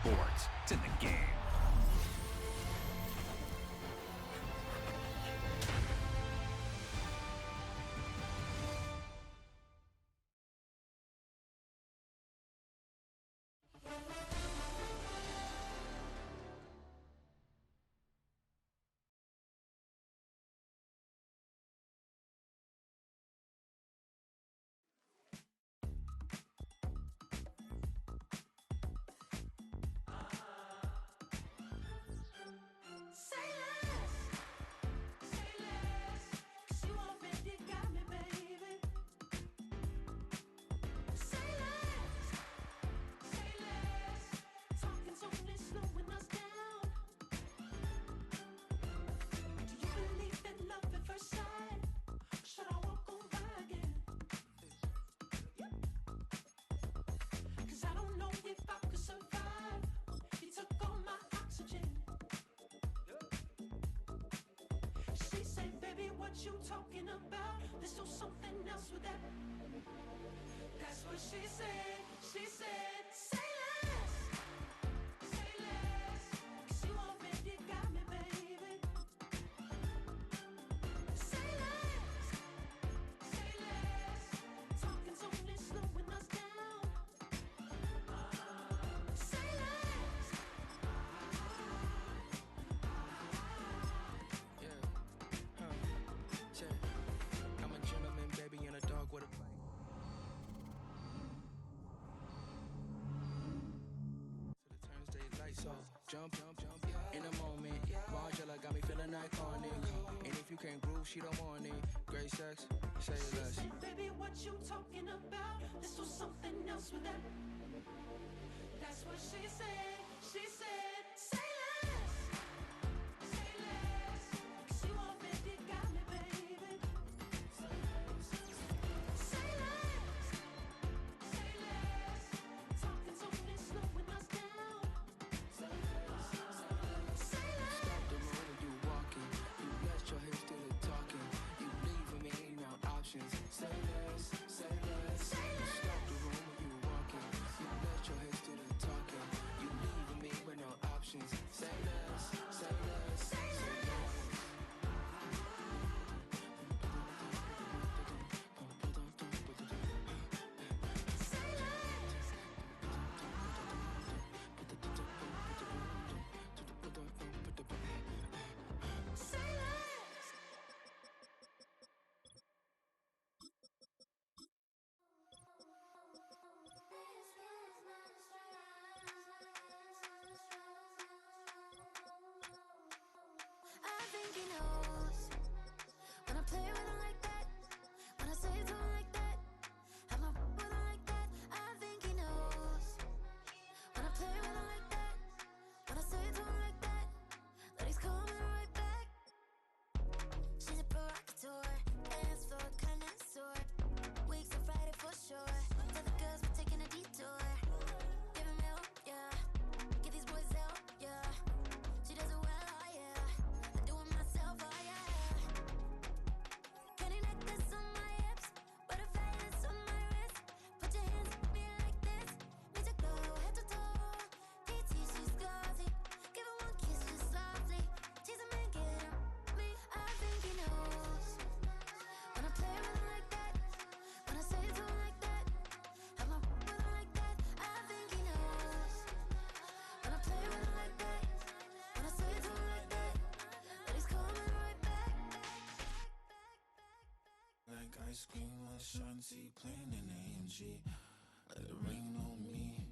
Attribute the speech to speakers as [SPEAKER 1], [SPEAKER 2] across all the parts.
[SPEAKER 1] sports. It's in the game.
[SPEAKER 2] Jump, in a moment. Margella got me feeling iconic. And if you can't groove, she don't want it. Great sex, say less.
[SPEAKER 3] Say, baby, what you talking about? This was something else with that. That's what she said. She said, say less. Say less. 'Cause you already got me, baby. Say less. Say less. Talking's only slowing us down. Say less. Say less.
[SPEAKER 2] Stop the road when you walking. You let your hips do the talking. You leaving me no options. Say less, say less.
[SPEAKER 3] Say
[SPEAKER 2] You
[SPEAKER 3] less.
[SPEAKER 2] stop the room when you walking. You let your hips do the talking. You leaving me with no options. Say less, say less, say less.
[SPEAKER 3] I think he knows when I play with him like that, when I say it to him like that, have my with him like that. I think he knows when I play with him like that, when I say it to him like that, that he's coming right back. She's a provocateur, dance floor connoisseur, weeks on Friday for sure. Tell the girls we're taking a detour. Give him help, yeah. Get these boys help, yeah. She does it well, oh yeah. I do it myself, oh yeah. Candy necklace on my hips, butterflies on my wrist. Put your hands on me like this, need to go head to toe. PT, she's glossy. Give her one kiss just softly. Tease him and get him me. I think he knows when I play with him like that, when I say it to him like that, have my with him like that. I think he knows when I play with him like that, when I say it to him like that, that he's coming right back.
[SPEAKER 4] Like ice cream or Shanti playing in AMG. Let it rain on me.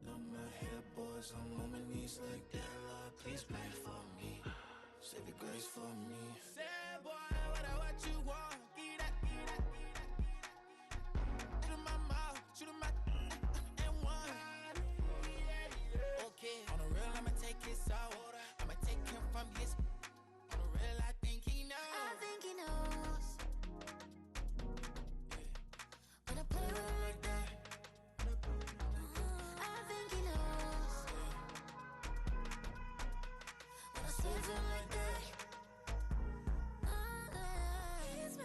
[SPEAKER 4] On my head, boys, I'm on my knees like that. Lord, please pray for me. Save your grace for me.
[SPEAKER 2] Say boy, what you want? Get that, get that, get that. Shoot in my mouth, shoot in my and one. Okay, on the real, I'ma take his soul. I'ma take him from his. On the real, I think he knows.
[SPEAKER 3] I think he knows when I play with him like that. I think he knows when I say it to him like that. He's my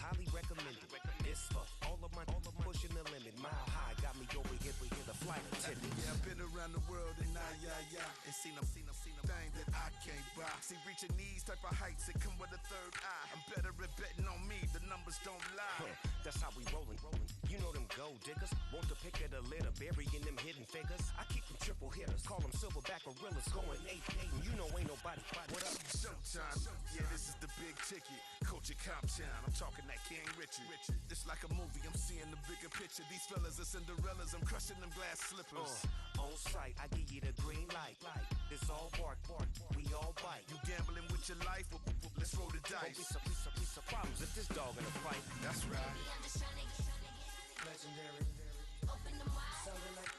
[SPEAKER 1] highly recommended. It's for all of my pushing the limit. Mile high got me over here with the flight attendant.
[SPEAKER 4] Yeah, I've been around the world and and seen them thing that I can't buy. See, reaching these type of heights, it come with a third eye. I'm better at betting on me, the numbers don't lie.
[SPEAKER 1] That's how we rollin'. You know them gold diggers, want the pick of the litter, burying them hidden figures. I keep them triple hitters, call them silverback gorillas, going 8-8, and you know ain't nobody. What up?
[SPEAKER 4] Showtime, yeah, this is the big ticket. Culture Cop Town, I'm talking that King Richard. It's like a movie, I'm seeing the bigger picture. These fellas are Cinderellas, I'm crushing them glass slippers.
[SPEAKER 1] On sight, I give you the green light. It's all bark, we all bite.
[SPEAKER 4] You gambling with your life? Let's roll the dice.
[SPEAKER 1] Don't be some problems if this dog in a fight.
[SPEAKER 4] That's right.
[SPEAKER 3] I'm just trying to get
[SPEAKER 1] Legendary.
[SPEAKER 3] open them wide.
[SPEAKER 1] Sounding like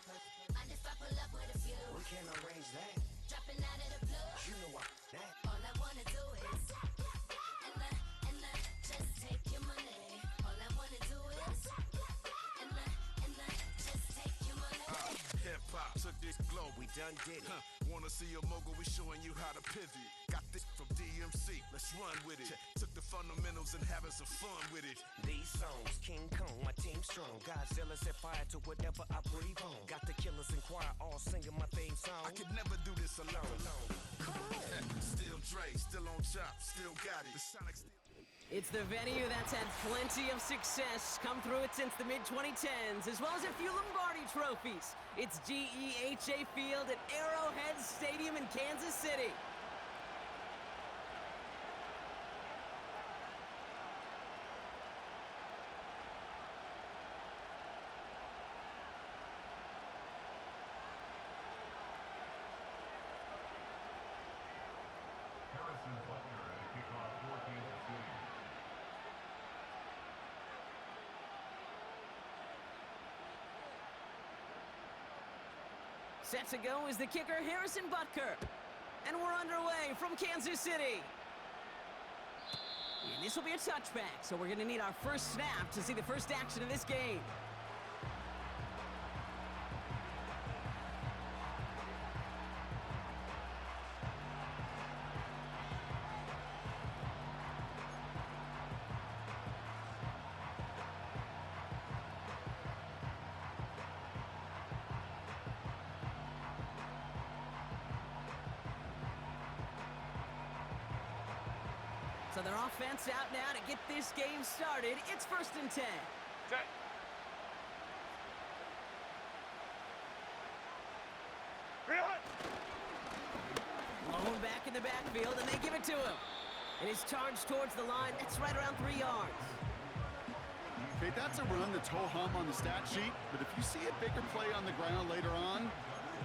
[SPEAKER 3] Mind if I pull up with a few?
[SPEAKER 1] we can arrange that.
[SPEAKER 3] Dropping out of the blue.
[SPEAKER 1] You know I that.
[SPEAKER 3] All I wanna do is and just take your money. All I wanna do is and just take your money.
[SPEAKER 4] Hip hop took this globe.
[SPEAKER 1] We done did it.
[SPEAKER 4] Wanna see a mogul? We showing you how to pivot. Got this from DMC. Let's run with it. Took the fundamentals and having some fun with it.
[SPEAKER 1] These songs, King Kong, my team strong. Godzilla set fire to whatever I breathe on. Got the killers in choir all singing my theme song.
[SPEAKER 4] I could never do this alone. Still Dre, still on top, still got it. The Sonic still.
[SPEAKER 5] It's the venue that's had plenty of success come through it since the mid-2010s, as well as a few Lombardi trophies. It's GEHA Field at Arrowhead Stadium in Kansas City. Set to go is the kicker, Harrison Butker. And we're underway from Kansas City. And this will be a touchback, so we're going to need our first snap to see the first action of this game. So their offense out now to get this game started. It's 1st and 10.
[SPEAKER 6] Set.
[SPEAKER 5] Blown back in the backfield, and they give it to him. And he's charged towards the line. That's right around 3 yards.
[SPEAKER 7] Okay, that's a run that's ho-hum on the stat sheet, but if you see a bigger play on the ground later on,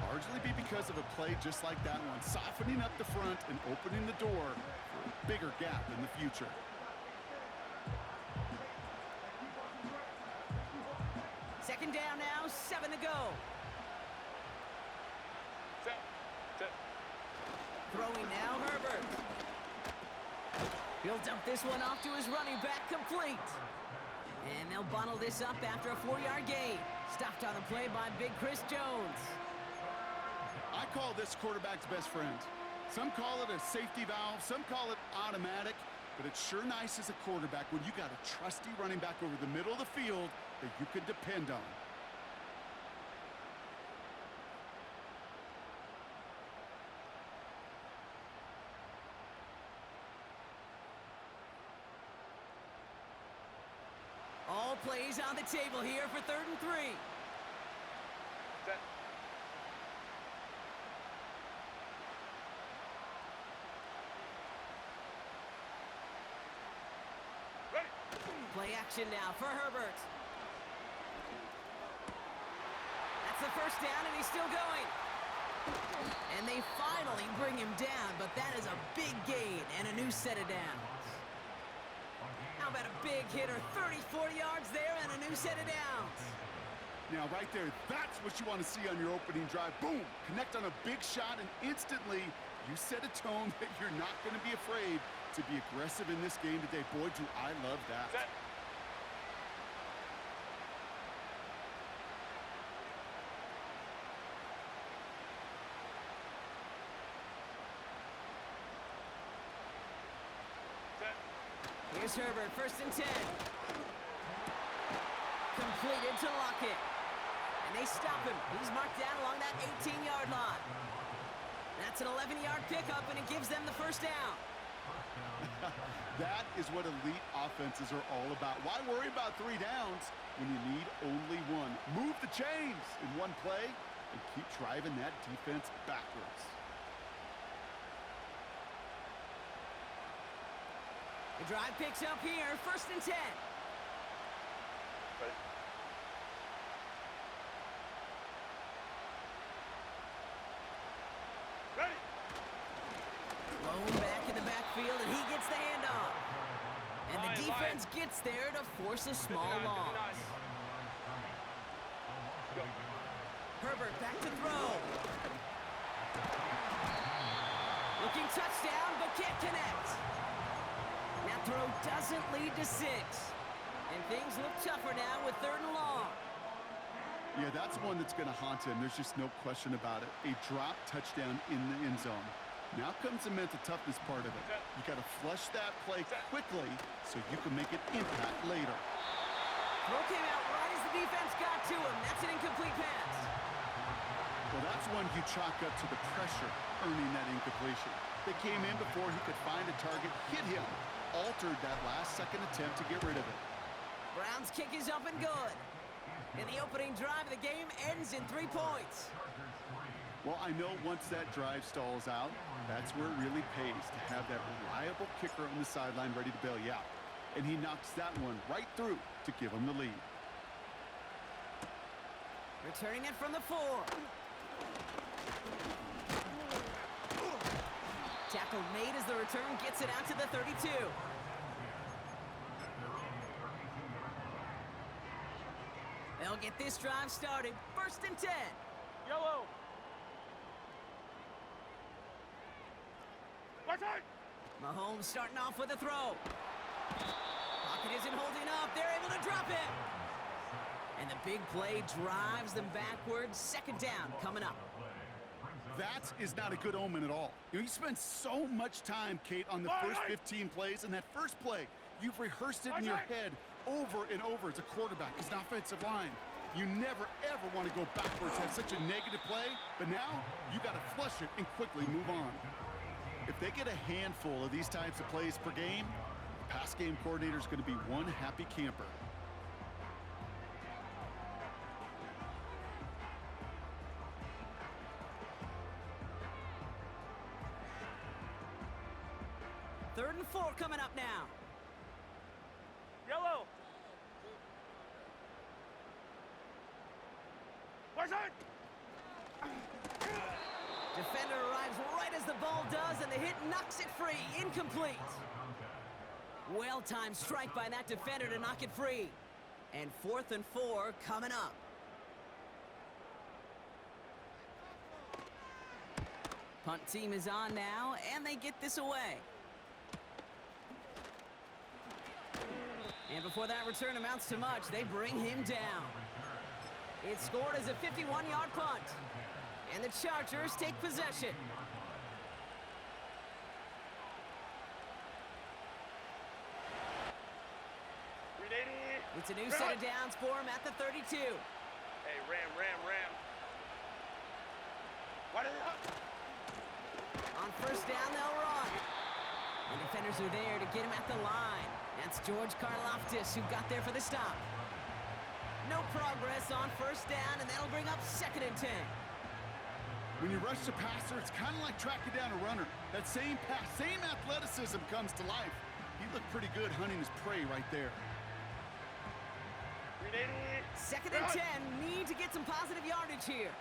[SPEAKER 7] largely be because of a play just like that one, softening up the front and opening the door for a bigger gap in the future.
[SPEAKER 5] Second down now, 7 to go.
[SPEAKER 6] Set.
[SPEAKER 5] Throwing now, Herbert. He'll dump this one off to his running back, complete. And they'll bundle this up after a 4-yard gain. Stopped on the play by Big Chris Jones.
[SPEAKER 7] I call this quarterback's best friend. Some call it a safety valve, some call it automatic, but it's sure nice as a quarterback when you got a trusty running back over the middle of the field that you can depend on.
[SPEAKER 5] All plays on the table here for 3rd and 3.
[SPEAKER 6] Set. Ready.
[SPEAKER 5] Play action now for Herbert. That's the first down, and he's still going. And they finally bring him down, but that is a big gain and a new set of downs. How about a big hitter, 34 yards there, and a new set of downs.
[SPEAKER 7] Now, right there, that's what you want to see on your opening drive. Boom! Connect on a big shot, and instantly, you set a tone that you're not going to be afraid to be aggressive in this game today. Boy, do I love that.
[SPEAKER 6] Set.
[SPEAKER 5] Here's Herbert, 1st and 10. Completed to Lockett. And they stop him. He's marked down along that 18-yard line. That's an 11-yard pickup, and it gives them the first down.
[SPEAKER 7] That is what elite offenses are all about. Why worry about 3 downs when you need only one? Move the chains in one play and keep driving that defense backwards.
[SPEAKER 5] The drive picks up here, 1st and 10.
[SPEAKER 6] Ready? Ready?
[SPEAKER 5] Blown back in the backfield, and he gets the handoff. And the defense gets there to force a small
[SPEAKER 6] 59,
[SPEAKER 5] loss.
[SPEAKER 6] 59. Go.
[SPEAKER 5] Herbert back to throw. Looking touchdown, but can't connect. That throw doesn't lead to 6. And things look tougher now with 3rd and long.
[SPEAKER 7] Yeah, that's one that's going to haunt him. There's just no question about it. A drop touchdown in the end zone. Now comes the mental toughness part of it. You got to flush that play quickly so you can make an impact later.
[SPEAKER 5] Throw came out right as the defense got to him. That's an incomplete pass.
[SPEAKER 7] Well, that's one you chalk up to the pressure earning that incompletion. They came in before he could find a target, hit him, altered that last-second attempt to get rid of it.
[SPEAKER 5] Brown's kick is up and good. And the opening drive of the game ends in 3 points.
[SPEAKER 7] Well, I know once that drive stalls out, that's where it really pays to have that reliable kicker on the sideline ready to bail you out. And he knocks that one right through to give him the lead.
[SPEAKER 5] Returning it from the 4. Tackle made as the return gets it out to the 32. They'll get this drive started. 1st and 10.
[SPEAKER 6] Yellow. Right side.
[SPEAKER 5] Mahomes starting off with a throw. Pocket isn't holding up. They're able to drop it. And the big play drives them backwards. 2nd down coming up.
[SPEAKER 7] That is not a good omen at all. You spend so much time, Kate, on the first 15 plays, and that first play, you've rehearsed it in your head over and over as a quarterback, as an offensive line. You never, ever want to go backwards, have such a negative play, but now you got to flush it and quickly move on. If they get a handful of these types of plays per game, the pass game coordinator is going to be one happy camper.
[SPEAKER 5] Third and 4 coming up now.
[SPEAKER 6] Yellow. Right side.
[SPEAKER 5] Defender arrives right as the ball does, and the hit knocks it free. Incomplete. Well-timed strike by that defender to knock it free. And 4th and 4 coming up. Punt team is on now, and they get this away. And before that return amounts to much, they bring him down. It's scored as a 51-yard punt. And the Chargers take possession. It's a new set of downs for him at the 32.
[SPEAKER 6] Hey, ram. What is it?
[SPEAKER 5] On 1st down, they'll run. The defenders are there to get him at the line. That's George Karlaftis who got there for the stop. No progress on 1st down, and that'll bring up 2nd and 10.
[SPEAKER 7] When you rush the passer, it's kind of like tracking down a runner. That same pass, same athleticism comes to life. He looked pretty good hunting his prey right there.
[SPEAKER 5] 2nd and 10, need to get some positive yardage here.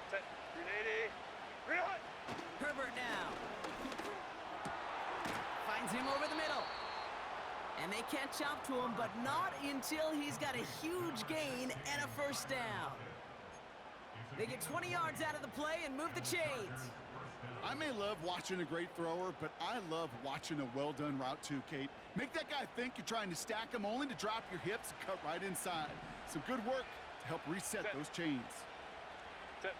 [SPEAKER 6] Set. 380. Reload.
[SPEAKER 5] Herbert now. Finds him over the middle. And they catch up to him, but not until he's got a huge gain and a 1st down. They get 20 yards out of the play and move the chains.
[SPEAKER 7] I may love watching a great thrower, but I love watching a well-done route too, Kate. Make that guy think you're trying to stack him only to drop your hips and cut right inside. Some good work to help reset those chains.
[SPEAKER 6] Set.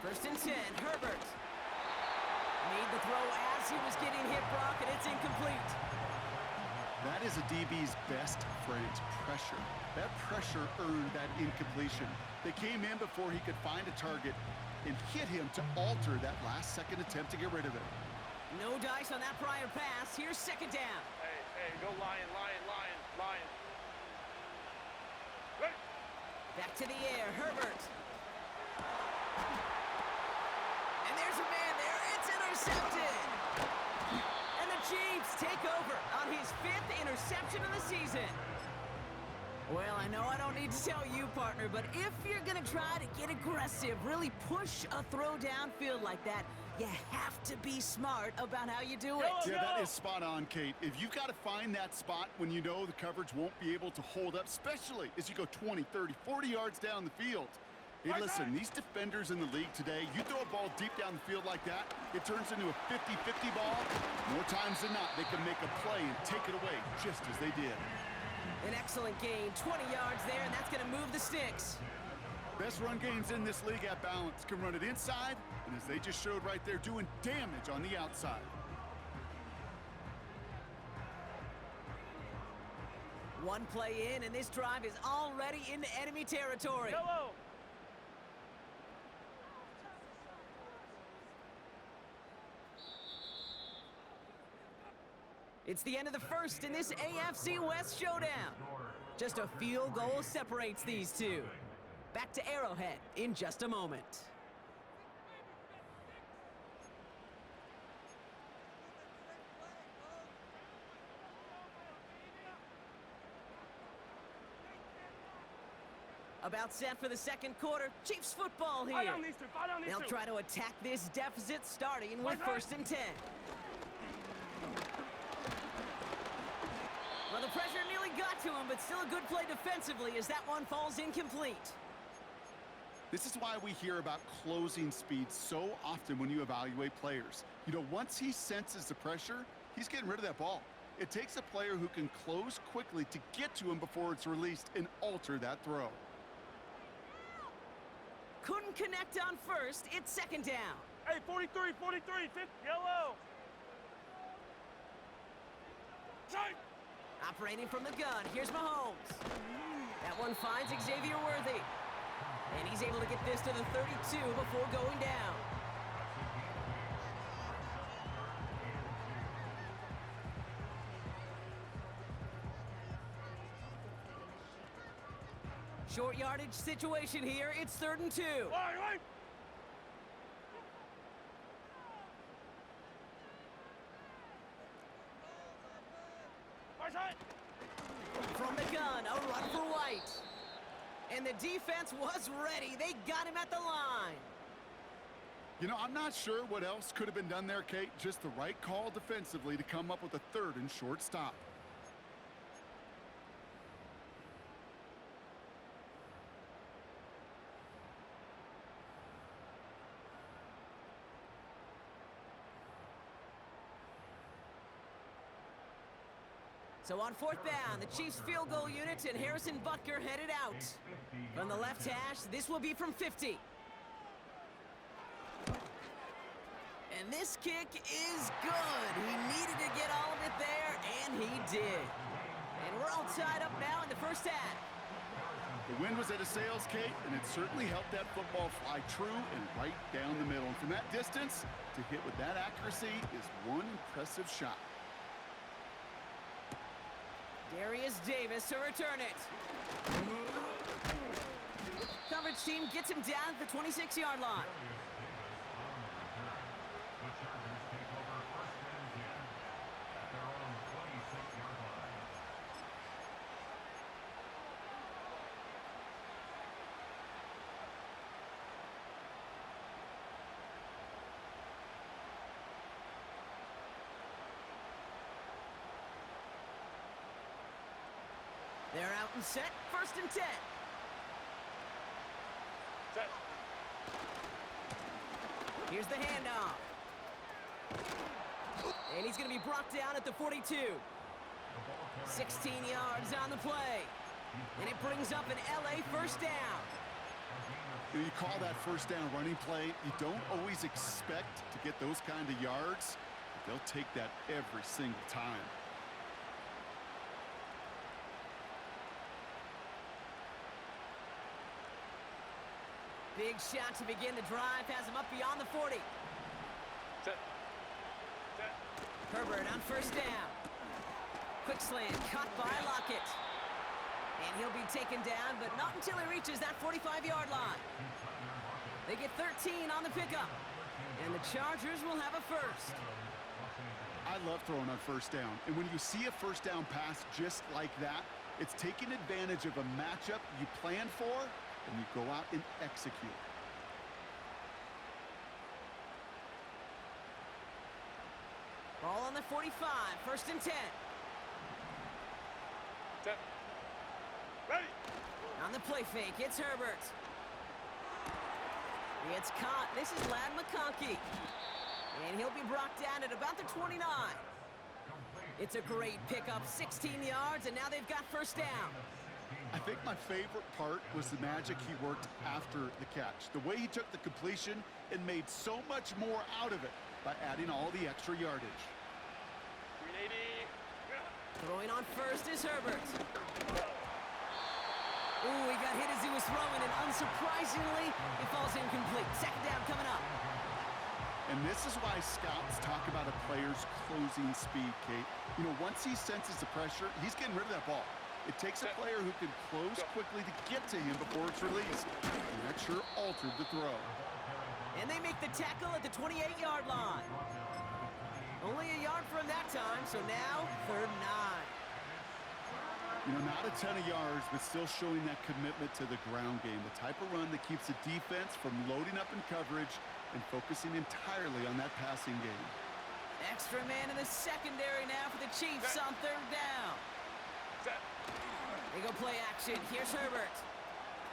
[SPEAKER 5] 1st and 10, Herbert. Made the throw as he was getting hit, Brock, and it's incomplete.
[SPEAKER 7] That is a DB's best friend, pressure. That pressure earned that incompletion. They came in before he could find a target and hit him to alter that last-second attempt to get rid of it.
[SPEAKER 5] No dice on that prior pass. Here's second down.
[SPEAKER 6] Hey, go Lion. Ready?
[SPEAKER 5] Back to the air, Herbert. And there's a man there. It's intercepted. And the Chiefs take over on his 5th interception of the season. Well, I know I don't need to tell you, partner, but if you're going to try to get aggressive, really push a throw downfield like that, you have to be smart about how you do it.
[SPEAKER 7] Yeah, that is spot on, Kate. If you've got to find that spot when you know the coverage won't be able to hold up, especially as you go 20, 30, 40 yards down the field. Hey, listen, these defenders in the league today, you throw a ball deep down the field like that, it turns into a 50-50 ball. More times than not, they can make a play and take it away just as they did.
[SPEAKER 5] An excellent gain, 20 yards there, and that's going to move the sticks.
[SPEAKER 7] Best run games in this league at balance. Can run it inside, and as they just showed right there, doing damage on the outside.
[SPEAKER 5] One play in, and this drive is already into enemy territory.
[SPEAKER 6] Yellow.
[SPEAKER 5] It's the end of the first in this AFC West showdown. Just a field goal separates these two. Back to Arrowhead in just a moment. About set for the second quarter. Chiefs football here. They'll try to attack this deficit starting with 1st and 10. Well, the pressure nearly got to him, but still a good play defensively as that one falls incomplete.
[SPEAKER 7] This is why we hear about closing speed so often when you evaluate players. You know, once he senses the pressure, he's getting rid of that ball. It takes a player who can close quickly to get to him before it's released and alter that throw.
[SPEAKER 5] Couldn't connect on 1st. It's 2nd down.
[SPEAKER 6] Hey, 43, 5th, yellow. Tight.
[SPEAKER 5] Operating from the gun, here's Mahomes. That one finds Xavier Worthy. And he's able to get this to the 32 before going down. Short yardage situation here, it's 3rd and 2.
[SPEAKER 6] Line.
[SPEAKER 5] From the gun, a run for White. And the defense was ready. They got him at the line.
[SPEAKER 7] You know, I'm not sure what else could have been done there, Kate. Just the right call defensively to come up with a 3rd and short stop.
[SPEAKER 5] So on 4th down, the Chiefs field goal unit and Harrison Butker headed out. From the left hash, this will be from 50. And this kick is good. He needed to get all of it there, and he did. And we're all tied up now in the first half.
[SPEAKER 7] The wind was at a sales, Kate, and it certainly helped that football fly true and right down the middle. And from that distance, to hit with that accuracy is one impressive shot.
[SPEAKER 5] Darius Davis to return it. Coverage team gets him down at the 26-yard line. They're out and set, 1st and 10.
[SPEAKER 6] Set.
[SPEAKER 5] Here's the handoff. And he's going to be brought down at the 42. 16 yards on the play. And it brings up an LA 1st down.
[SPEAKER 7] You call that 1st down running play. You don't always expect to get those kind of yards, but they'll take that every single time.
[SPEAKER 5] Big shot to begin the drive, has him up beyond the 40.
[SPEAKER 6] Set. Set.
[SPEAKER 5] Herbert on first down. Quick slant, caught by Lockett. And he'll be taken down, but not until he reaches that 45-yard line. They get 13 on the pickup. And the Chargers will have a first.
[SPEAKER 7] I love throwing on first down. And when you see a first down pass just like that, it's taking advantage of a matchup you planned for, and you go out and execute.
[SPEAKER 5] Ball on the 45, first and 10.
[SPEAKER 6] Set. Ready.
[SPEAKER 5] On the play fake, it's Herbert. It's caught. This is Lad McConkey. And he'll be brought down at about the 29. It's a great pickup, 16 yards, and now they've got first down.
[SPEAKER 7] I think my favorite part was the magic he worked after the catch. The way he took the completion and made so much more out of it by adding all the extra yardage.
[SPEAKER 6] 380.
[SPEAKER 5] Throwing on first is Herbert. Ooh, he got hit as he was throwing, and unsurprisingly, he falls incomplete. Second down coming up.
[SPEAKER 7] And this is why scouts talk about a player's closing speed, Kate. You know, once he senses the pressure, he's getting rid of that ball. It takes a player who can close quickly to get to him before it's released. And that sure altered the throw.
[SPEAKER 5] And they make the tackle at the 28-yard line. Only a yard from that time, so now 3rd and 9.
[SPEAKER 7] You know, not a ton of yards, but still showing that commitment to the ground game. The type of run that keeps the defense from loading up in coverage and focusing entirely on that passing game.
[SPEAKER 5] Extra man in the secondary now for the Chiefs on 3rd down.
[SPEAKER 6] Set.
[SPEAKER 5] They go play action. Here's Herbert.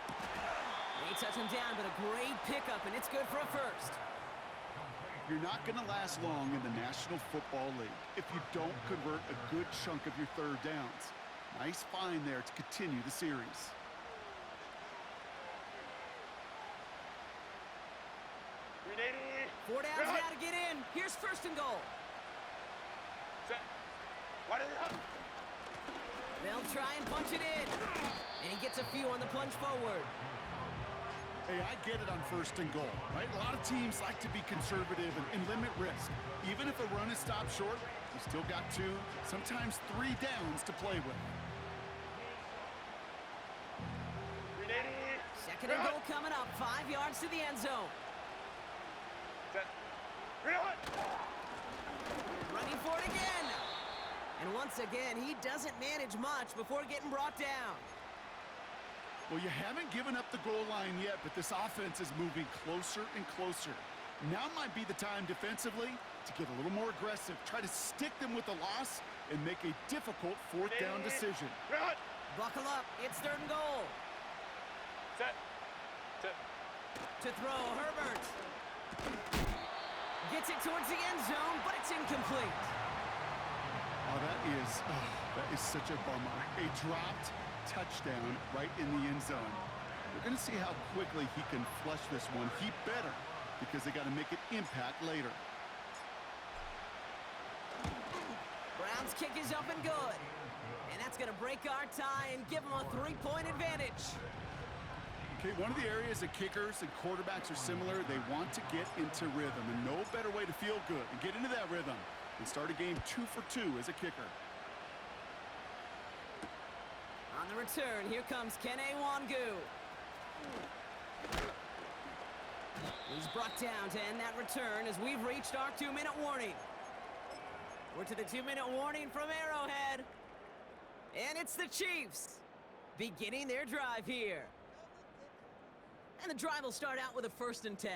[SPEAKER 5] They touch him down, but a great pickup, and it's good for a first.
[SPEAKER 7] You're not going to last long in the National Football League if you don't convert a good chunk of your 3rd downs. Nice find there to continue the series.
[SPEAKER 6] 380.
[SPEAKER 5] 4 downs now to get in. Here's first and goal.
[SPEAKER 6] Set. Why did it happen?
[SPEAKER 5] They'll try and punch it in. And he gets a few on the plunge forward.
[SPEAKER 7] Hey, I get it on first and goal, right? A lot of teams like to be conservative and limit risk. Even if a run is stopped short, you still got 2, sometimes 3 downs to play with.
[SPEAKER 6] 380.
[SPEAKER 5] Second and goal coming up. 5 yards to the end zone.
[SPEAKER 6] Set. 300.
[SPEAKER 5] Running for it again. And once again, he doesn't manage much before getting brought down.
[SPEAKER 7] Well, you haven't given up the goal line yet, but this offense is moving closer and closer. Now might be the time defensively to get a little more aggressive, try to stick them with the loss, and make a difficult 4th down decision.
[SPEAKER 5] Buckle up. It's 3rd and goal.
[SPEAKER 6] Set. Set.
[SPEAKER 5] To throw, Herbert. Gets it towards the end zone, but it's incomplete.
[SPEAKER 7] Oh, that is such a bummer. A dropped touchdown right in the end zone. We're going to see how quickly he can flush this one. He better, because they got to make it impact later.
[SPEAKER 5] Brown's kick is up and good. And that's going to break our tie and give them a 3-point advantage.
[SPEAKER 7] Okay, one of the areas that kickers and quarterbacks are similar, they want to get into rhythm, and no better way to feel good and get into that rhythm than start a game 2 for 2 as a kicker.
[SPEAKER 5] On the return, here comes Kene Wangu. He's brought down to end that return as we've reached our 2-minute warning. We're to the 2-minute warning from Arrowhead. And it's the Chiefs beginning their drive here. And the drive will start out with a 1st and 10.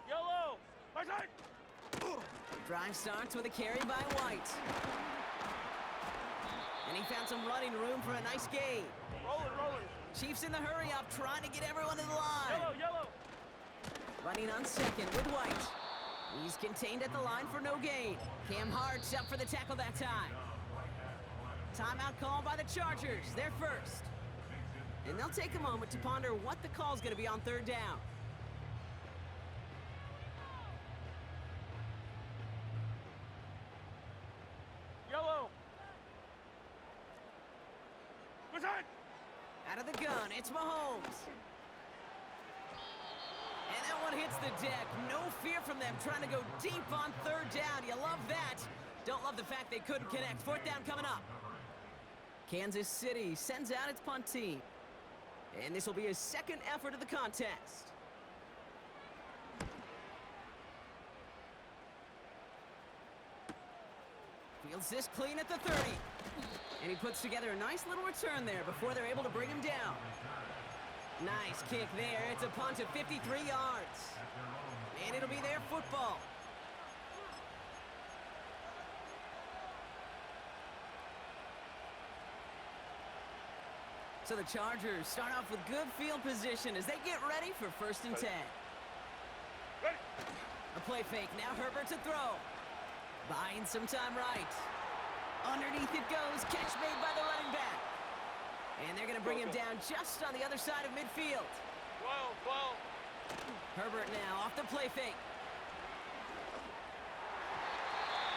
[SPEAKER 6] Yellow. My side.
[SPEAKER 5] Drive starts with a carry by White. And he found some running room for a nice gain.
[SPEAKER 6] Rolling.
[SPEAKER 5] Chiefs in the hurry up, trying to get everyone to the line.
[SPEAKER 6] Yellow.
[SPEAKER 5] Running on second with White. He's contained at the line for no gain. Cam Hart's up for the tackle that time. Timeout called by the Chargers. They're first. And they'll take a moment to ponder what the call's going to be on 3rd down.
[SPEAKER 6] Yellow. My side.
[SPEAKER 5] Out of the gun, it's Mahomes. And that one hits the deck. No fear from them trying to go deep on third down. You love that. Don't love the fact they couldn't connect. Fourth down coming up. Kansas City sends out its punt team. And this will be his second effort of the contest. Fields this clean at the 30. And he puts together a nice little return there before they're able to bring him down. Nice kick there. It's a punt of 53 yards. And it'll be their football. So the Chargers start off with good field position as they get ready for 1st and 10.
[SPEAKER 6] Ready.
[SPEAKER 5] A play fake. Now Herbert to throw. Buying some time right. Underneath it goes. Catch made by the running back. And they're going to bring him down just on the other side of midfield.
[SPEAKER 6] 12.
[SPEAKER 5] Herbert now off the play fake.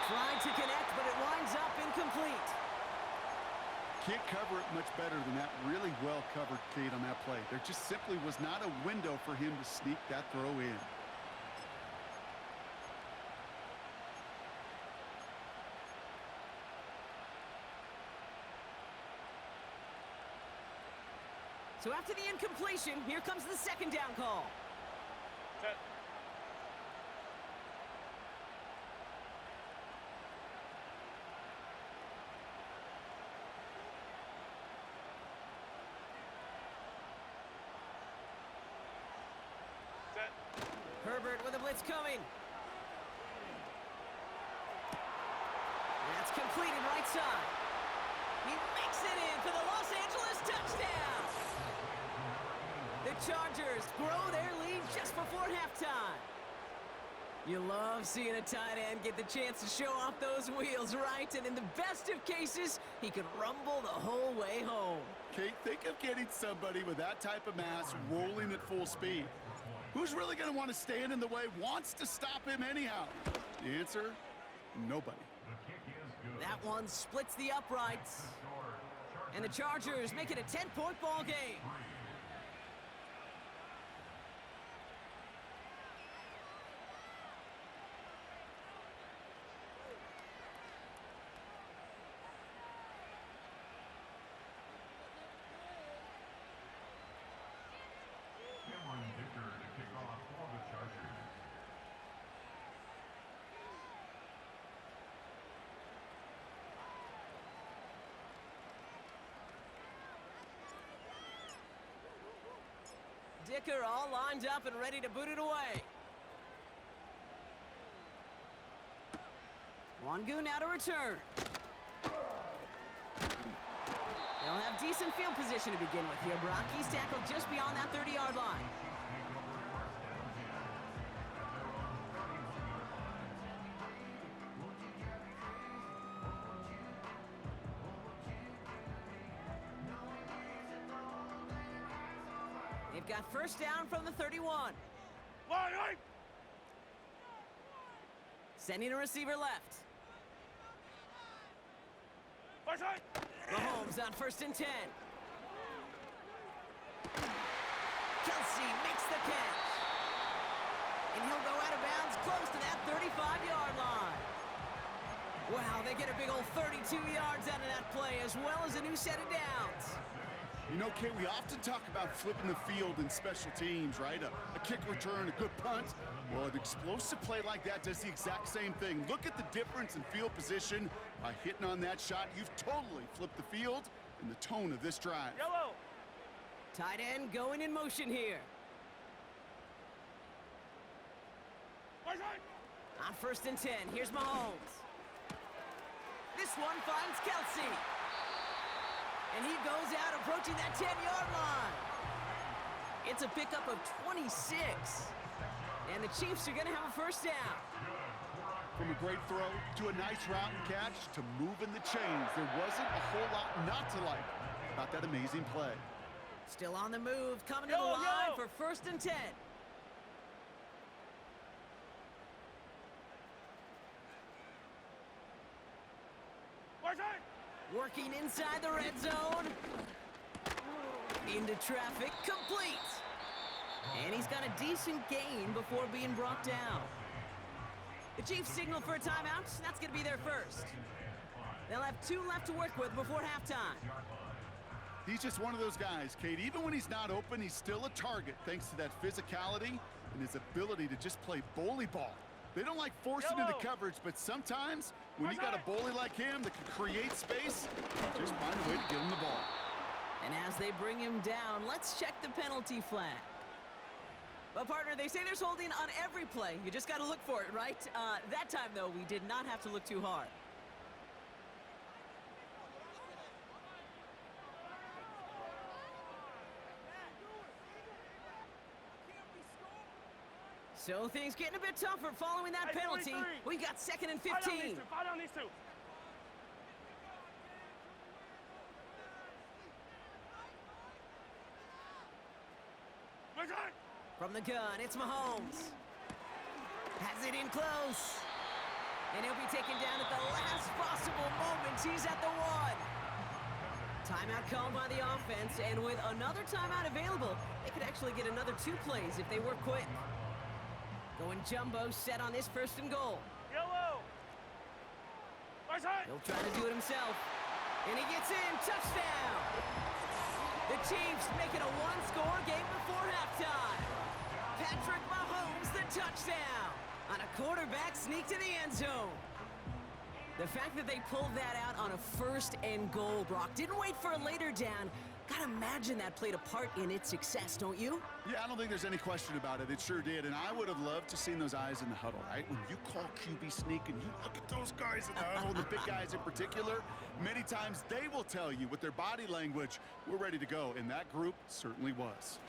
[SPEAKER 5] Trying to connect, but it winds up incomplete.
[SPEAKER 7] Can't cover it much better than that really well covered Kate on that play. There just simply was not a window for him to sneak that throw in.
[SPEAKER 5] So after the incompletion, here comes the 2nd down call.
[SPEAKER 6] Set.
[SPEAKER 5] Herbert with a blitz coming. That's completed right side. He makes it in for the Los Angeles touchdown. The Chargers grow their lead just before halftime. You love seeing a tight end get the chance to show off those wheels, right? And in the best of cases, he could rumble the whole way home.
[SPEAKER 7] Kate, think of getting somebody with that type of mass rolling at full speed. Who's really going to want to stand in the way, wants to stop him anyhow? The answer, nobody.
[SPEAKER 5] That one splits the uprights. And the Chargers make it a 10-point ball game. Dicker all lined up and ready to boot it away. Wangu now to return. They'll have decent field position to begin with here. Brock, he's tackled just beyond that 30-yard line. They've got 1st down from the 31.
[SPEAKER 6] Line.
[SPEAKER 5] Sending a receiver left.
[SPEAKER 6] Right side.
[SPEAKER 5] Mahomes on 1st and 10. Kelsey makes the catch. And he'll go out of bounds close to that 35-yard line. Wow, they get a big old 32 yards out of that play, as well as a new set of downs.
[SPEAKER 7] You know, Kate, we often talk about flipping the field in special teams, right? A kick return, a good punt. Well, an explosive play like that does the exact same thing. Look at the difference in field position. By hitting on that shot, you've totally flipped the field and the tone of this drive.
[SPEAKER 6] Yellow.
[SPEAKER 5] Tight end going in motion here.
[SPEAKER 6] Right side.
[SPEAKER 5] On 1st and 10, here's Mahomes. This one finds Kelsey. And he goes out approaching that 10-yard line. It's a pickup of 26. And the Chiefs are going to have a 1st down.
[SPEAKER 7] From a great throw to a nice route and catch to moving the chains, there wasn't a whole lot not to like about that amazing play.
[SPEAKER 5] Still on the move, coming to the line for 1st and 10.
[SPEAKER 6] Right side.
[SPEAKER 5] Working inside the red zone. Into traffic, complete. And he's got a decent gain before being brought down. The Chiefs signal for a timeout. That's going to be their first. They'll have 2 left to work with before halftime.
[SPEAKER 7] He's just one of those guys, Kate. Even when he's not open, he's still a target thanks to that physicality and his ability to just play bully ball. They don't like forcing into coverage, but sometimes when you got a bully like him that can create space, just find a way to get him the ball.
[SPEAKER 5] And as they bring him down, let's check the penalty flag. Well, partner, they say there's holding on every play. You just got to look for it, right? That time, though, we did not have to look too hard. So things getting a bit tougher following that penalty. We got 2nd and 15.
[SPEAKER 6] Fall down these two.
[SPEAKER 5] From the gun, it's Mahomes. Has it in close. And he'll be taken down at the last possible moment. He's at the 1. Timeout called by the offense, and with another timeout available, they could actually get another 2 plays if they work quick. Going jumbo set on this 1st and goal.
[SPEAKER 6] Yellow.
[SPEAKER 5] He'll try to do it himself. And he gets in. Touchdown. The Chiefs make it a 1-score game before halftime. Patrick Mahomes, the touchdown. On a quarterback sneak to the end zone. The fact that they pulled that out on a 1st and goal, Brock, didn't wait for a later down. Gotta imagine that played a part in its success, don't you?
[SPEAKER 7] Yeah, I don't think there's any question about it. It sure did, and I would have loved to seen those eyes in the huddle, right? When you call QB sneak and you look at those guys in the huddle, the big guys in particular, many times they will tell you with their body language, we're ready to go, and that group certainly was.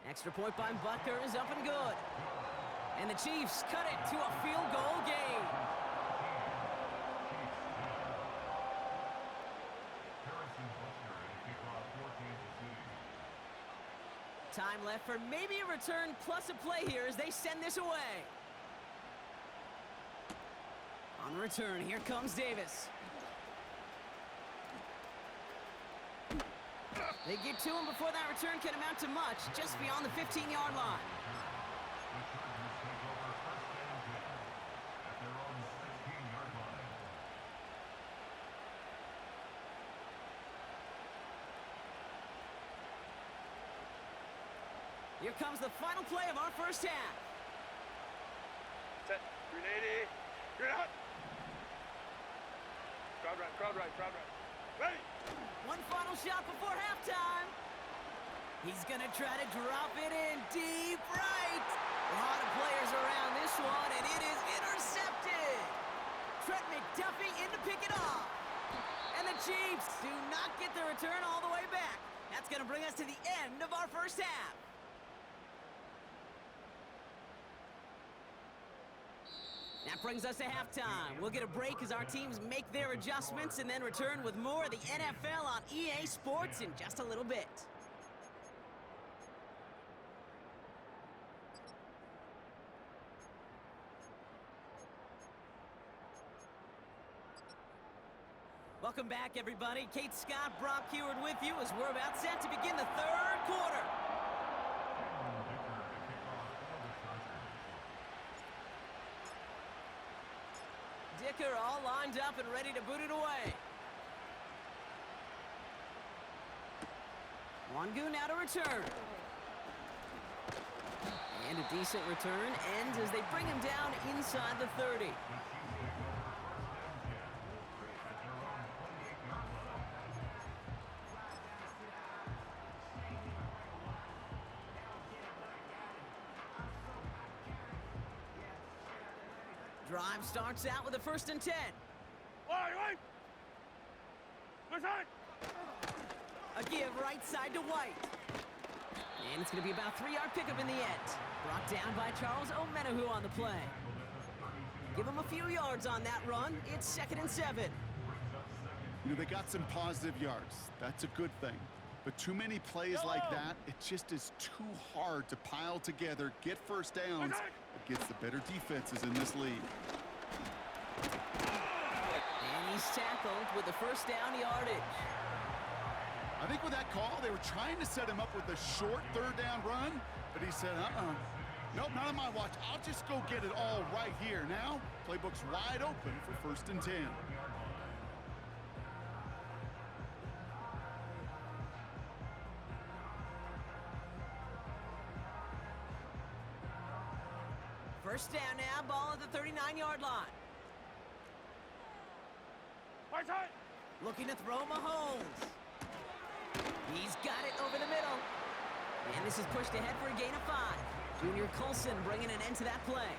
[SPEAKER 5] Extra point by Butker is up and good. And the Chiefs cut it to a field goal game. Time left for maybe a return plus a play here as they send this away. On the return, here comes Davis. They get to him before that return can amount to much, just beyond the 15-yard line. Here comes the final play of our first half.
[SPEAKER 6] Set. 380. You're out. Crowd right, crowd right, crowd right. Ready.
[SPEAKER 5] One final shot before halftime. He's going to try to drop it in deep right. A lot of players around this one, and it is intercepted. Trent McDuffie in to pick it off. And the Chiefs do not get the return all the way back. That's going to bring us to the end of our first half. That brings us to halftime. We'll get a break as our teams make their adjustments and then return with more of the NFL on EA Sports in just a little bit. Welcome back, everybody. Kate Scott, Brock Heward with you as we're about set to begin the 3rd quarter. Dicker all lined up and ready to boot it away. Wangu now to return. And a decent return ends as they bring him down inside the 30. Drive starts out with a 1st and 10.
[SPEAKER 6] Wait. Listen.
[SPEAKER 5] A give right side to White. And it's going to be about a 3-yard pickup in the end. Brought down by Charles Omenahu on the play. Give him a few yards on that run. It's 2nd and 7.
[SPEAKER 7] You know, they got some positive yards. That's a good thing. But too many plays like that, it just is too hard to pile together, get first downs against the better defenses in this league.
[SPEAKER 5] And he's tackled with the 1st down yardage.
[SPEAKER 7] I think with that call, they were trying to set him up with a short third down run, but he said, nope, not on my watch. I'll just go get it all right here. Now, playbook's wide open for 1st and 10.
[SPEAKER 5] First down now, ball at the 39-yard line.
[SPEAKER 6] Right side.
[SPEAKER 5] Looking to throw Mahomes. He's got it over the middle. And this is pushed ahead for a gain of 5. Junior Colson bringing an end to that play.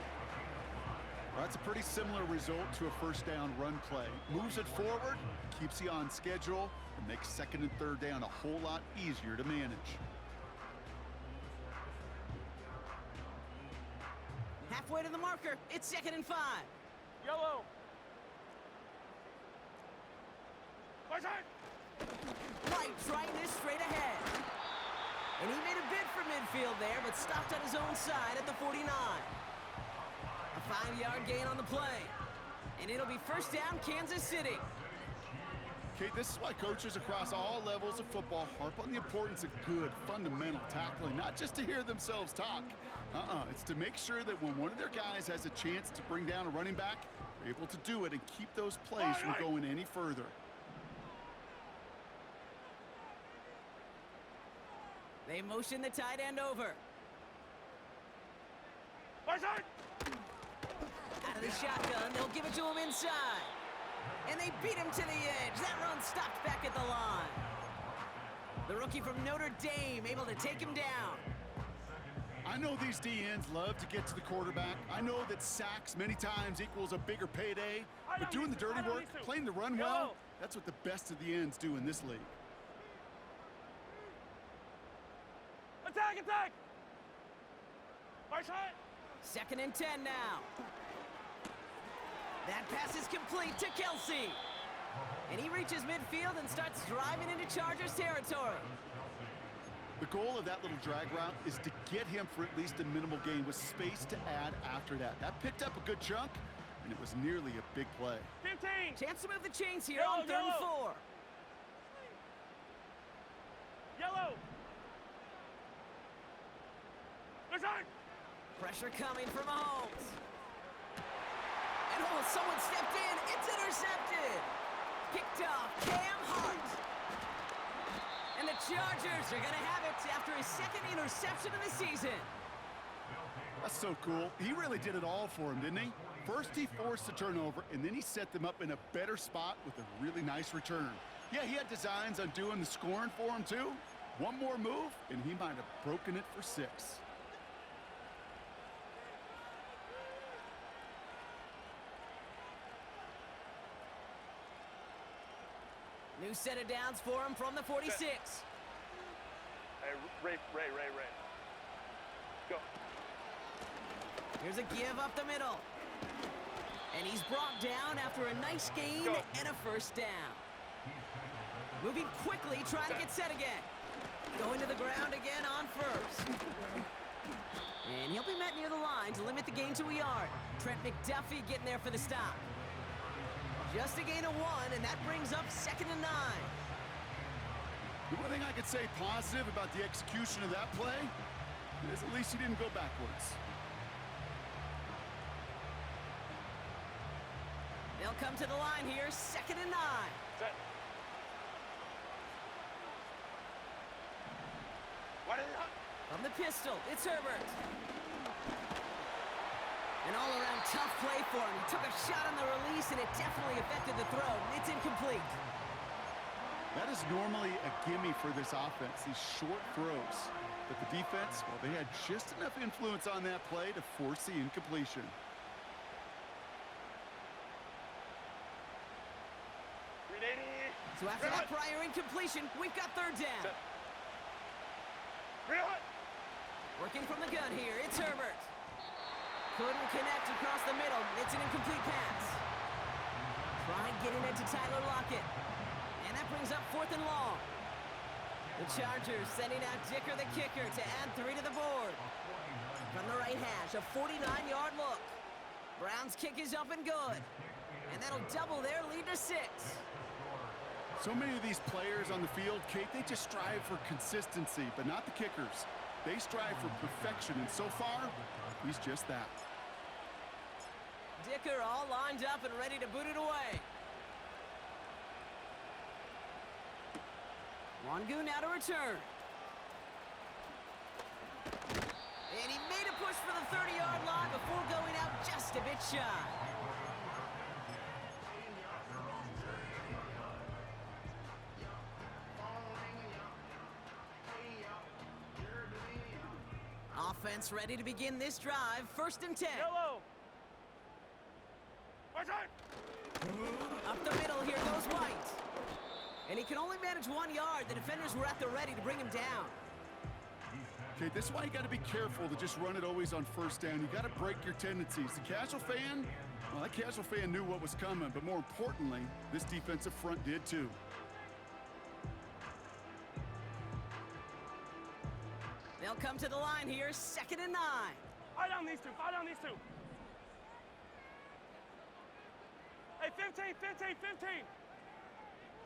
[SPEAKER 7] Well, that's a pretty similar result to a first down run play. Moves it forward, keeps you on schedule, and makes 2nd and 3rd down a whole lot easier to manage.
[SPEAKER 5] Halfway to the marker, it's 2nd and 5.
[SPEAKER 6] Yellow. Right side.
[SPEAKER 5] White trying this straight ahead. And he made a bid for midfield there, but stopped on his own side at the 49. A 5-yard gain on the play. And it'll be first down, Kansas City.
[SPEAKER 7] Kate, this is why coaches across all levels of football harp on the importance of good, fundamental tackling, not just to hear themselves talk. It's to make sure that when one of their guys has a chance to bring down a running back, they're able to do it and keep those plays from going any further.
[SPEAKER 5] They motion the tight end over.
[SPEAKER 6] Right side.
[SPEAKER 5] Out of the shotgun, they'll give it to him inside. And they beat him to the edge. That run stopped back at the line. The rookie from Notre Dame able to take him down.
[SPEAKER 7] I know these D-ends love to get to the quarterback. I know that sacks many times equals a bigger payday. But doing the dirty work, playing the run well, that's what the best of the ends do in this league.
[SPEAKER 6] Attack, attack! Right side.
[SPEAKER 5] 2nd and 10 now. That pass is complete to Kelsey. And he reaches midfield and starts driving into Chargers territory.
[SPEAKER 7] The goal of that little drag route is to get him for at least a minimal gain with space to add after that. That picked up a good chunk, and it was nearly a big play.
[SPEAKER 6] 15.
[SPEAKER 5] Chance to move the chains here
[SPEAKER 6] Yellow,
[SPEAKER 5] on 3rd and 4.
[SPEAKER 6] Yellow. Right side.
[SPEAKER 5] Pressure coming from Mahomes. And someone stepped in. It's intercepted. Picked off Cam Hart. And the Chargers are going to have it after his 2nd interception of the season.
[SPEAKER 7] That's so cool. He really did it all for him, didn't he? First, he forced the turnover, and then he set them up in a better spot with a really nice return. Yeah, he had designs on doing the scoring for him, too. One more move, and he might have broken it for 6.
[SPEAKER 5] New set of downs for him from the 46.
[SPEAKER 6] Hey, Ray. Go.
[SPEAKER 5] Here's a give up the middle. And he's brought down after a nice gain and a first down. Moving quickly, trying to get set again. Going to the ground again on 1st. And he'll be met near the line to limit the gain to a yard. Trent McDuffie getting there for the stop. Just a gain of 1, and that brings up 2nd and 9.
[SPEAKER 7] The one thing I could say positive about the execution of that play is at least he didn't go backwards.
[SPEAKER 5] They'll come to the line here, 2nd and 9.
[SPEAKER 6] Set. Why did it hut?
[SPEAKER 5] From the pistol, it's Herbert. An all-around tough play for him. He took a shot on the release, and it definitely affected the throw. It's incomplete.
[SPEAKER 7] That is normally a gimme for this offense, these short throws. But the defense, well, they had just enough influence on that play to force the incompletion.
[SPEAKER 5] So after that prior incompletion, we've got 3rd down. Working from the gun here, it's Herbert. Couldn't connect across the middle. It's an incomplete pass. Trying getting it to Tyler Lockett. And that brings up 4th and long. The Chargers sending out Dicker the kicker to add 3 to the board. From the right hash, a 49-yard look. Browns kick is up and good. And that'll double their lead to 6.
[SPEAKER 7] So many of these players on the field, Kate, they just strive for consistency, but not the kickers. They strive for perfection, and so far, he's just that.
[SPEAKER 5] Dicker all lined up and ready to boot it away. Wangu now to return. And he made a push for the 30-yard line before going out just a bit shy. Offense ready to begin this drive. 1st and 10.
[SPEAKER 6] Yellow.
[SPEAKER 5] Up the middle, here goes White. And he can only manage 1 yard. The defenders were at the ready to bring him down.
[SPEAKER 7] Okay, this is why you got to be careful to just run it always on 1st down. You got to break your tendencies. The casual fan, well, that casual fan knew what was coming, but more importantly, this defensive front did too.
[SPEAKER 5] They'll come to the line here, 2nd and 9.
[SPEAKER 6] Fight down these two. Fight down these two. Hey, 15, 15, 15.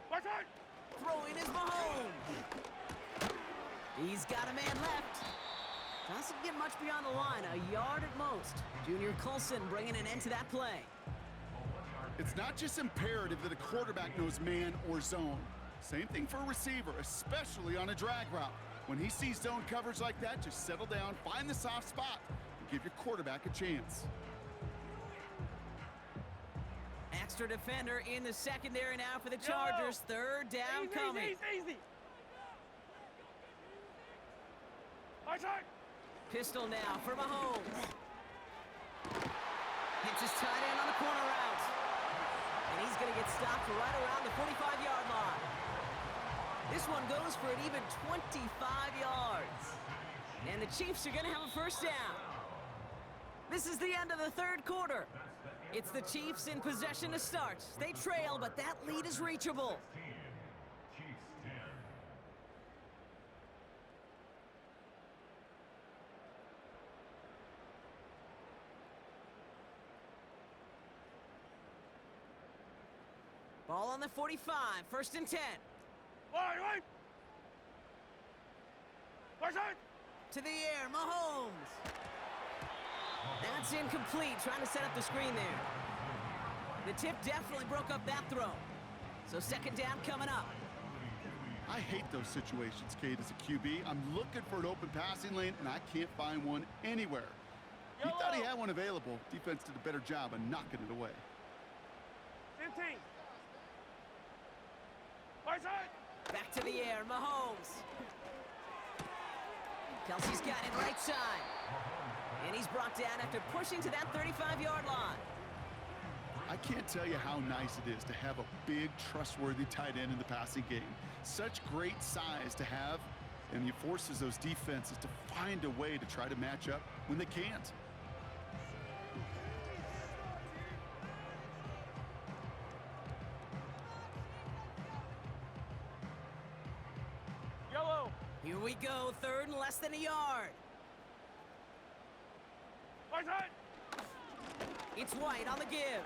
[SPEAKER 6] Watch out.
[SPEAKER 5] Throwing is Mahomes. He's got a man left. Doesn't get much beyond the line, a yard at most. Junior Colson bringing an end to that play.
[SPEAKER 7] It's not just imperative that a quarterback knows man or zone. Same thing for a receiver, especially on a drag route. When he sees zone coverage like that, just settle down, find the soft spot, and give your quarterback a chance.
[SPEAKER 5] Extra defender in the secondary now for the Chargers. 3rd down coming.
[SPEAKER 6] Easy. Watch out.
[SPEAKER 5] Pistol now for Mahomes. Hits his tight end on the corner route. And he's going to get stopped right around the 45-yard line. This one goes for an even 25 yards. And the Chiefs are going to have a 1st down. This is the end of the 3rd quarter. It's the Chiefs in possession to start. They trail, but that lead is reachable. Ball on the 45, 1st and 10.
[SPEAKER 6] Wait. Watch out.
[SPEAKER 5] To the air, Mahomes. That's incomplete, trying to set up the screen there. The tip definitely broke up that throw. So 2nd down coming up.
[SPEAKER 7] I hate those situations, Kate, as a QB. I'm looking for an open passing lane, and I can't find one anywhere. He thought he had one available. Defense did a better job of knocking it away.
[SPEAKER 6] 15. Watch out.
[SPEAKER 5] Back to the air, Mahomes. Kelsey's got it right side. And he's brought down after pushing to that 35-yard line.
[SPEAKER 7] I can't tell you how nice it is to have a big, trustworthy tight end in the passing game. Such great size to have, and he forces those defenses to find a way to try to match up when they can't.
[SPEAKER 6] Yellow.
[SPEAKER 5] Here we go, 3rd and less than a yard.
[SPEAKER 6] Watch out.
[SPEAKER 5] It's White on the give.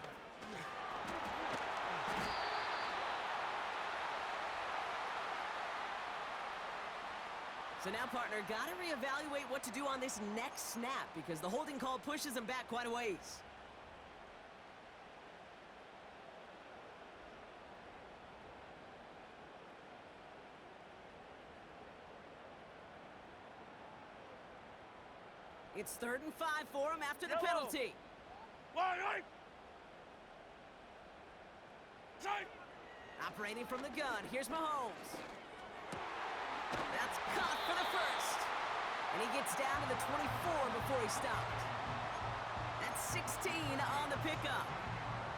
[SPEAKER 5] So now, partner, got to reevaluate what to do on this next snap because the holding call pushes him back quite a ways. It's 3rd and 5 for him after the penalty.
[SPEAKER 6] Wait.
[SPEAKER 5] Operating from the gun, here's Mahomes. That's caught for the 1st. And he gets down to the 24 before he stopped. That's 16 on the pickup.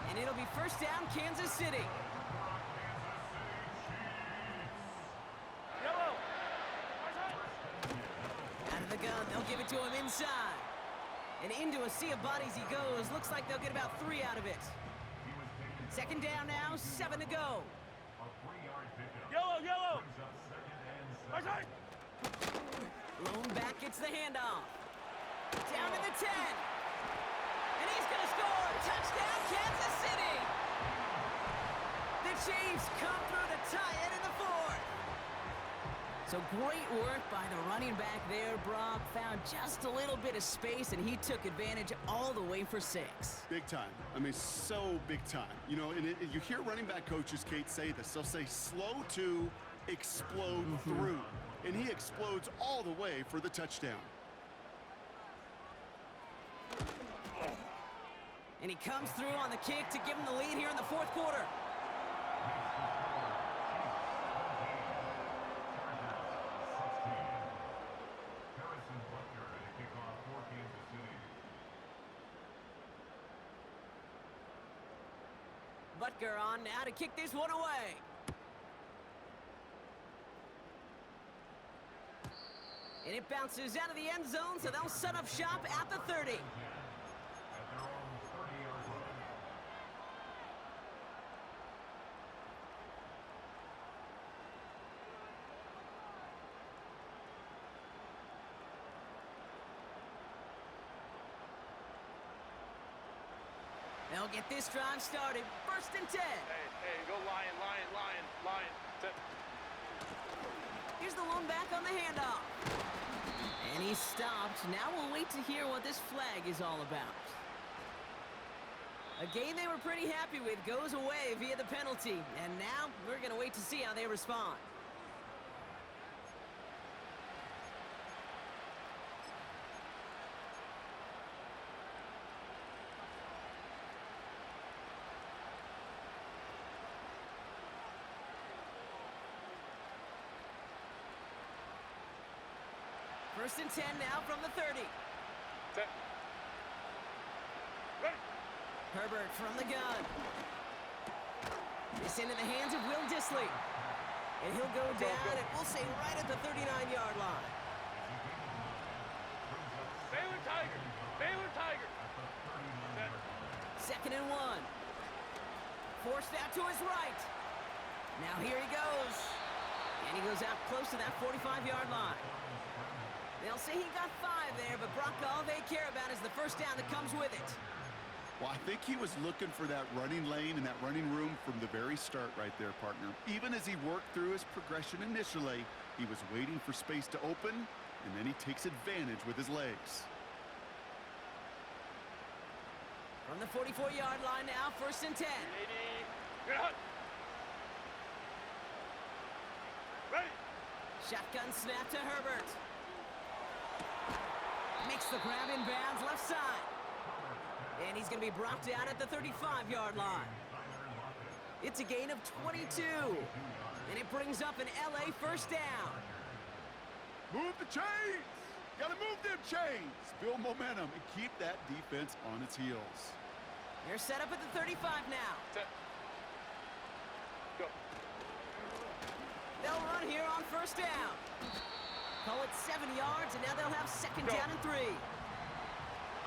[SPEAKER 5] And it'll be 1st down, Kansas City.
[SPEAKER 6] Yellow.
[SPEAKER 5] Out of the gun, they'll give it to him inside. And into a sea of bodies he goes. Looks like they'll get about 3 out of it. 2nd down now, 7 to go.
[SPEAKER 6] Yellow. Watch out.
[SPEAKER 5] Blown back gets the handoff. Down to the 10. And he's going to score. Touchdown, Kansas City. The Chiefs come through to tie it in the fourth. So great work by the running back there, Brock. Found just a little bit of space, and he took advantage all the way for 6.
[SPEAKER 7] Big time. I mean, so big time. You know, and you hear running back coaches, Kate, say this. They'll say slow to explode through. And he explodes all the way for the touchdown.
[SPEAKER 5] And he comes through on the kick to give him the lead here in the fourth quarter. Butker on now to kick this one away. And it bounces out of the end zone, so they'll set up shop at the 30. They'll get this drive started. First and 10.
[SPEAKER 6] Hey, go Lion.
[SPEAKER 5] Here's the lone back on the handoff. And he's stopped. Now we'll wait to hear what this flag is all about. A game they were pretty happy with goes away via the penalty. And now we're going to wait to see how they respond. First and 10 now from the 30.
[SPEAKER 6] Set. Ready.
[SPEAKER 5] Herbert from the gun. It's into the hands of Will Dissly. And he'll go down, and we'll say right at the 39-yard line.
[SPEAKER 6] Baylor Tiger. Set.
[SPEAKER 5] 2nd and 1. Forced out to his right. Now here he goes. And he goes out close to that 45-yard line. They'll say he got 5 there, but Brock, all they care about is the first down that comes with it.
[SPEAKER 7] Well, I think he was looking for that running lane and that running room from the very start right there, partner. Even as he worked through his progression initially, he was waiting for space to open, and then he takes advantage with his legs.
[SPEAKER 5] From the 44-yard line now, 1st and 10.
[SPEAKER 6] Good hunt. Ready.
[SPEAKER 5] Shotgun snap to Herbert. Makes the grab in bounds left side. And he's going to be brought down at the 35-yard line. It's a gain of 22. And it brings up an LA first down.
[SPEAKER 7] Move the chains! Gotta move them chains! Build momentum and keep that defense on its heels.
[SPEAKER 5] They're set up at the 35 now.
[SPEAKER 6] Set. Go.
[SPEAKER 5] They'll run here on first down. Call it 7 yards, and now they'll have 2nd down and 3.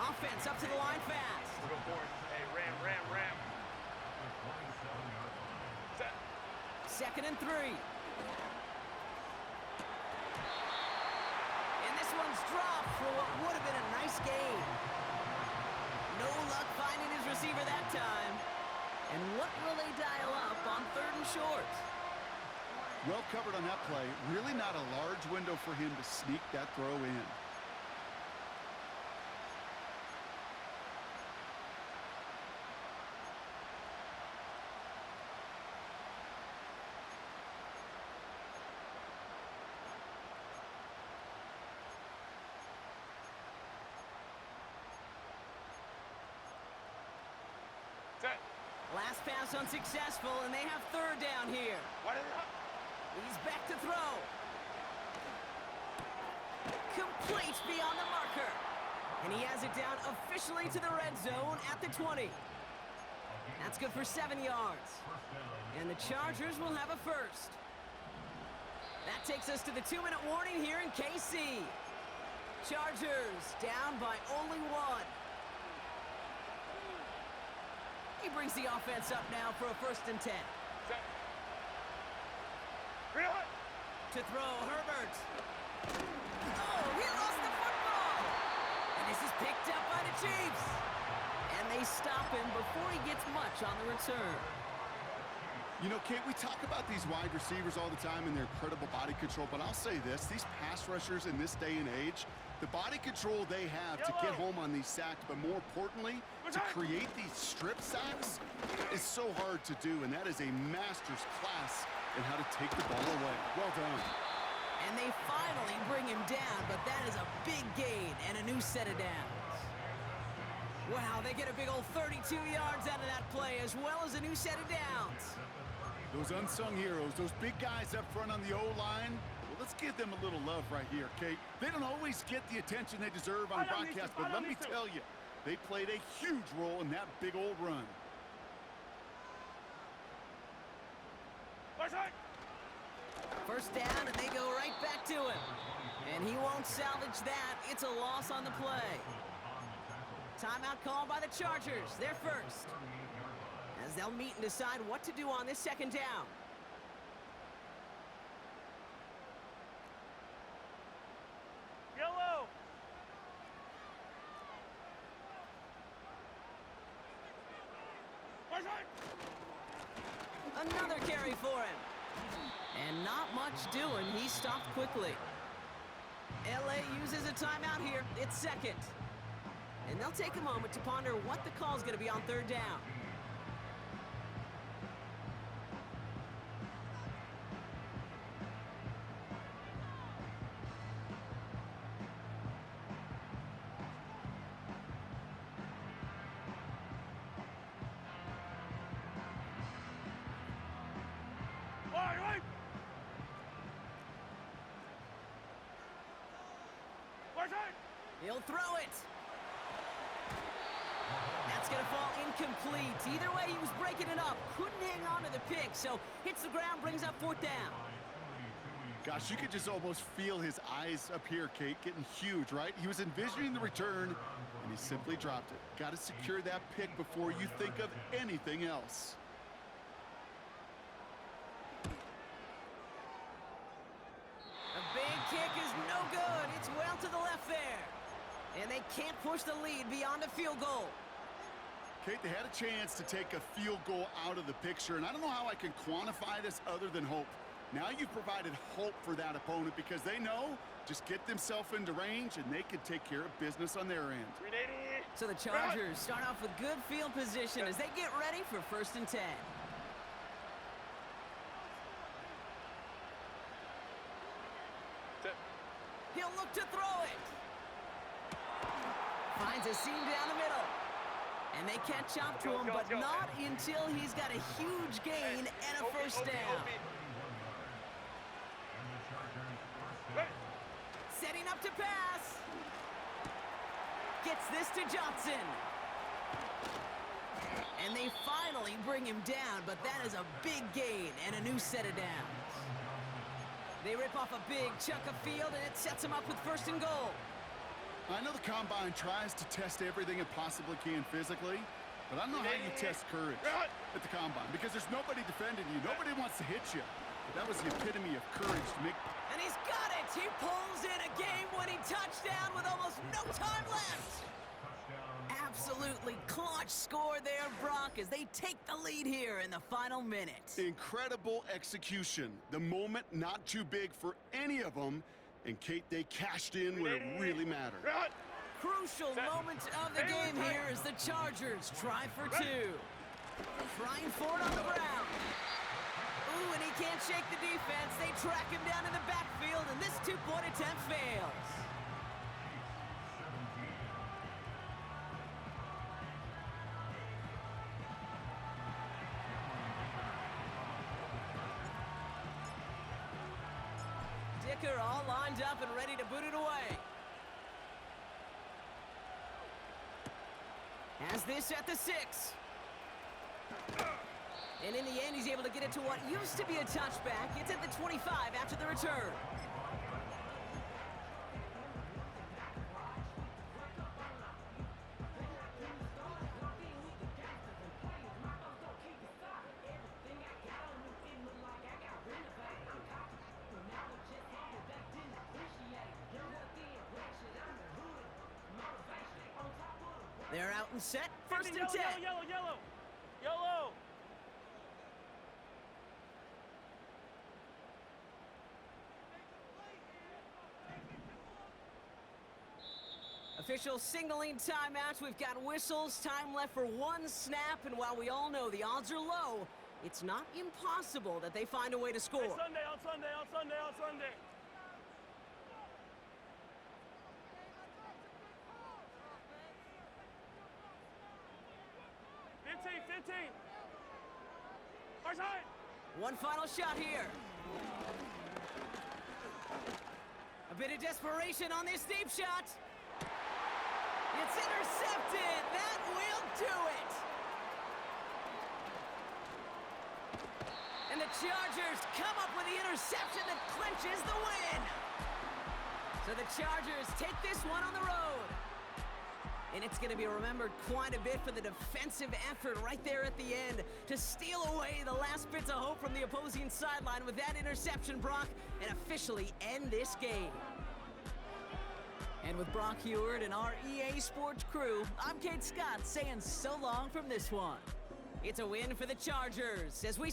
[SPEAKER 5] Offense up to the line fast.
[SPEAKER 6] We'll go forward. Hey, ram. Set.
[SPEAKER 5] 2nd and 3. And this one's dropped for what would have been a nice gain. No luck finding his receiver that time. And what will they dial up on 3rd and short?
[SPEAKER 7] Well covered on that play. Really not a large window for him to sneak that throw in.
[SPEAKER 6] Set.
[SPEAKER 5] Last pass unsuccessful, and they have 3rd down here.
[SPEAKER 6] Why did it hunt?
[SPEAKER 5] He's back to throw. Complete beyond the marker. And he has it down officially to the red zone at the 20. That's good for 7 yards. And the Chargers will have a first. That takes us to the 2-minute warning here in KC. Chargers down by only 1. He brings the offense up now for a 1st and 10.
[SPEAKER 6] Set. Real hunt.
[SPEAKER 5] To throw, Herbert. Oh, he lost the football. And this is picked up by the Chiefs. And they stop him before he gets much on the return.
[SPEAKER 7] You know, Kate, we talk about these wide receivers all the time and their incredible body control, but I'll say this, these pass rushers in this day and age, the body control they have to get home on these sacks, but more importantly, to create these strip sacks is so hard to do, and that is a master's class in how to take the ball away. Well done.
[SPEAKER 5] And they finally bring him down, but that is a big gain and a new set of downs. Wow, they get a big old 32 yards out of that play, as well as a new set of downs.
[SPEAKER 7] Those unsung heroes, those big guys up front on the O-line, well, let's give them a little love right here, Kate. They don't always get the attention they deserve on broadcast, but let me tell you, they played a huge role in that big old run.
[SPEAKER 5] First down, and they go right back to him. And he won't salvage that. It's a loss on the play. Timeout called by the Chargers. They're first, as they'll meet and decide what to do on this second down.
[SPEAKER 6] Yellow.
[SPEAKER 5] Another carry for him. And not much doing. He stopped quickly. LA uses a timeout here. It's second. And they'll take a moment to ponder what the call's going to be on third down. He'll throw it. That's going to fall incomplete. Either way, he was breaking it up. Couldn't hang on to the pick, so hits the ground, brings up fourth down.
[SPEAKER 7] Gosh, you could just almost feel his eyes up here, Kate, getting huge, right? He was envisioning the return, and he simply dropped it. Got to secure that pick before you think of anything else.
[SPEAKER 5] A big kick is no good. It's well to the left there. And they can't push the lead beyond a field goal.
[SPEAKER 7] Kate, they had a chance to take a field goal out of the picture, and I don't know how I can quantify this other than hope. Now you've provided hope for that opponent because they know just get themselves into range and they can take care of business on their end.
[SPEAKER 5] So the Chargers start off with good field position as they get ready for 1st and 10. He'll look to throw it. Finds a seam down the middle. And they catch up to him, but not until he's got a huge gain and a first down. Setting up to pass. Gets this to Johnson. And they finally bring him down, but that is a big gain and a new set of downs. They rip off a big chunk of field, and it sets them up with 1st and goal.
[SPEAKER 7] I know the Combine tries to test everything it possibly can physically, but I don't know how you test courage at the Combine because there's nobody defending you. Nobody wants to hit you. But that was the epitome of courage to make.
[SPEAKER 5] And he's got it! He pulls in a game-winning touchdown with almost no time left! Absolutely clutch score there, Brock, as they take the lead here in the final minute.
[SPEAKER 7] Incredible execution. The moment not too big for any of them. And, Kate, they cashed in when it really mattered.
[SPEAKER 5] Crucial moment of the game here as the Chargers try for 2. Trying for it on the ground. Ooh, and he can't shake the defense. They track him down in the backfield, and this two-point attempt fails. Dicker all lined up and ready to boot it away. Has this at the 6. And in the end, he's able to get it to what used to be a touchback. It's at the 25 after the return. They're out and set. 1st and 10.
[SPEAKER 6] Yellow.
[SPEAKER 5] Official signaling timeouts. We've got whistles, time left for one snap, and while we all know the odds are low, it's not impossible that they find a way to score.
[SPEAKER 6] Hey, Sunday, on Sunday, on Sunday, on Sunday. 15. Our side.
[SPEAKER 5] One final shot here. A bit of desperation on this deep shot. It's intercepted. That will do it. And the Chargers come up with the interception that clinches the win. So the Chargers take this one on the road. And it's going to be remembered quite a bit for the defensive effort right there at the end to steal away the last bits of hope from the opposing sideline with that interception, Brock, and officially end this game. And with Brock Heward and our EA Sports crew, I'm Kate Scott saying so long from this one. It's a win for the Chargers as we